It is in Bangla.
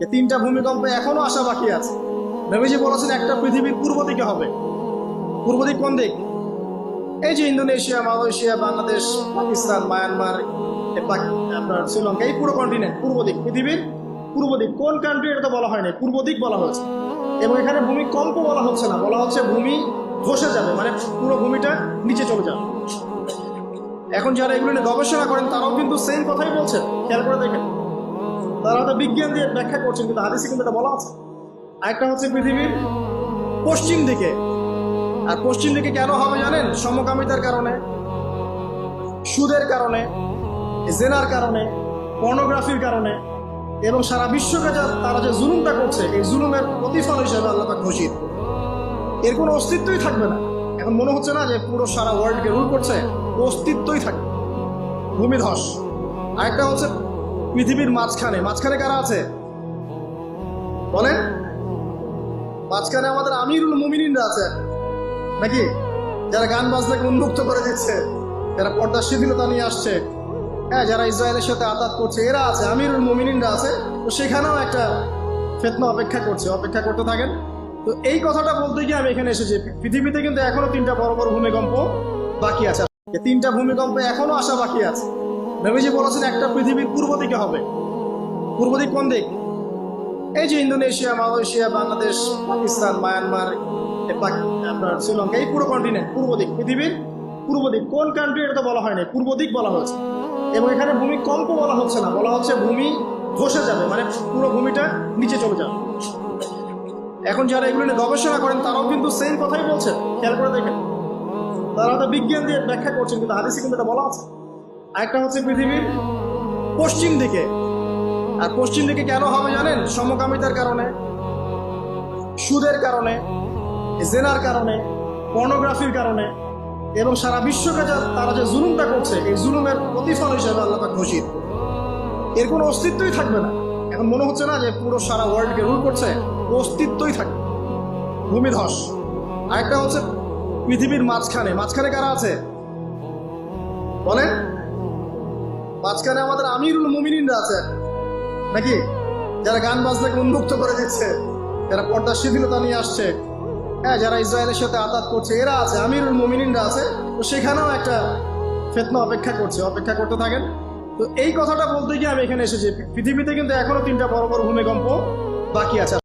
যে তিনটা ভূমিকম্পে এখনো আসা বাকি আছে। নবীজি বলেছেন একটা পৃথিবীর পূর্ব দিকে হবে। পূর্ব দিক কোন দিক? এই যে Indonesia, Malaysia, Bangladesh, Pakistan, Myanmar, আপনার শ্রীলঙ্কা, এই পুরো কন্টিনেন্ট পূর্ব দিক, পৃথিবীর পূর্ব দিক। কোন কান্ট্রি এটা তো বলা হয়নি, পূর্ব দিক বলা হয়েছে। এবং এখানে ভূমিকম্প বলা হচ্ছে না, বলা হচ্ছে ভূমি ধসে যাবে, মানে পুরো ভূমিটা নিচে চলে যাবে। এখন যারা এগুলো নিয়ে গবেষণা করেন তারাও কিন্তু সেম কথাই বলছেন, খেয়াল করে দেখেন। তারা হয়তো বিজ্ঞান দিয়ে ব্যাখ্যা করছেন, কিন্তু হাদিসে কিন্তু এটা বলা আছে। আরেকটা হচ্ছে পৃথিবীর পশ্চিম দিকে। আর পশ্চিম দিকে কেন হবে জানেন? সমকামিতার কারণে, সুদের কারণে, জেনার কারণে, পর্নোগ্রাফির কারণে, এবং সারা বিশ্বকে তারা যে জুলুমটা করছে, এই জুলুমের প্রতিফল হিসেবে আল্লাহ পাক ঘোষিত। এর কোনো অস্তিত্বই থাকবে না। এখন মনে হচ্ছে না যে পুরো সারা ওয়ার্ল্ডকে রুল করছে, অস্তিত্বই থাকবে। ভূমিধস। আরেকটা হচ্ছে পৃথিবীর মাঝখানে। মাঝখানে কারা আছে বলেন? মাঝখানে আমাদের আমিরুল মুমিনিনরা আছে নাকি? যারা গান বাজনাকে উন্মুক্ত করে দিচ্ছে, যারা পর্দার শিথিলতা নিয়ে আসছে, হ্যাঁ, যারা ইসরায়েলের সাথে আঘাত করছে, এরা আছে, আমিরুল মুমিনিনরা আছে। তো সেখানেও একটা ফিতনা অপেক্ষা করছে, অপেক্ষা করতে থাকেন। তো এই কথাটা বলতে গিয়ে আমি এখানে এসেছি, পৃথিবীতে কিন্তু এখনো তিনটা বড় বড় ভূমিকম্প বাকি আছে। তিনটা ভূমিকম্প এখনো আসা বাকি আছে। নবীজি বলেছেন একটা পৃথিবীর পূর্ব দিকে হবে। পূর্ব দিক কোন দিক? এই যে Indonesia, Malaysia, Bangladesh, Pakistan, Myanmar, আপনার শ্রীলঙ্কা, এই পুরো কন্টিনেন্ট পূর্ব দিক, পৃথিবীর পূর্ব দিক। কোন কান্ট্রি এটা তো বলা হয়নি, পূর্ব দিক বলা হয়েছে। এবং এখানে ভূমিকম্প বলা হচ্ছে না, বলা হচ্ছে ভূমি ধসে যাবে, মানে পুরো ভূমিটা নিচে চলে যাবে। এখন যারা এগুলো নিয়ে গবেষণা করেন তারাও কিন্তু সেম কথাই বলছেন, খেয়াল করে দেখেন। তারা হয়তো বিজ্ঞান দিয়ে ব্যাখ্যা করছেন, কিন্তু হাদিসে কিন্তু এটা বলা আছে। আরেকটা হচ্ছে পৃথিবীর পশ্চিম দিকে। আর পশ্চিম দিকে কেন হবে জানেন? সমকামিতার কারণে, সুদের কারণে, জেনার কারণে, পর্নোগ্রাফির কারণে, এবং সারা বিশ্বকে তারা যে জুলুমটা করছে, এই জুলুমের প্রতিফল হিসেবে আল্লাহ পাক ঘোষিত। এর কোনো অস্তিত্বই থাকবে না। এখন মনে হচ্ছে না যে পুরো সারা ওয়ার্ল্ডকে রুল করছে, অস্তিত্বই থাকবে। ভূমিধস। আরেকটা হচ্ছে পৃথিবীর মাঝখানে। মাঝখানে কারা আছে বলেন? মাঝখানে আমাদের আমিরুল মুমিনিনরা আছে নাকি? যারা গান বাজনাকে উন্মুক্ত করে দিচ্ছে, যারা পর্দার শিথিলতা নিয়ে আসছে, হ্যাঁ, যারা ইসরায়েলের সাথে আঘাত করছে, এরা আছে, আমিরুল মুমিনিনরা আছে। তো সেখানেও একটা ফিতনা অপেক্ষা করছে, অপেক্ষা করতে থাকেন। তো এই কথাটা বলতে গিয়ে আমি এখানে এসেছি, পৃথিবীতে কিন্তু এখনো তিনটা বড় বড় ভূমিকম্প বাকি আছে।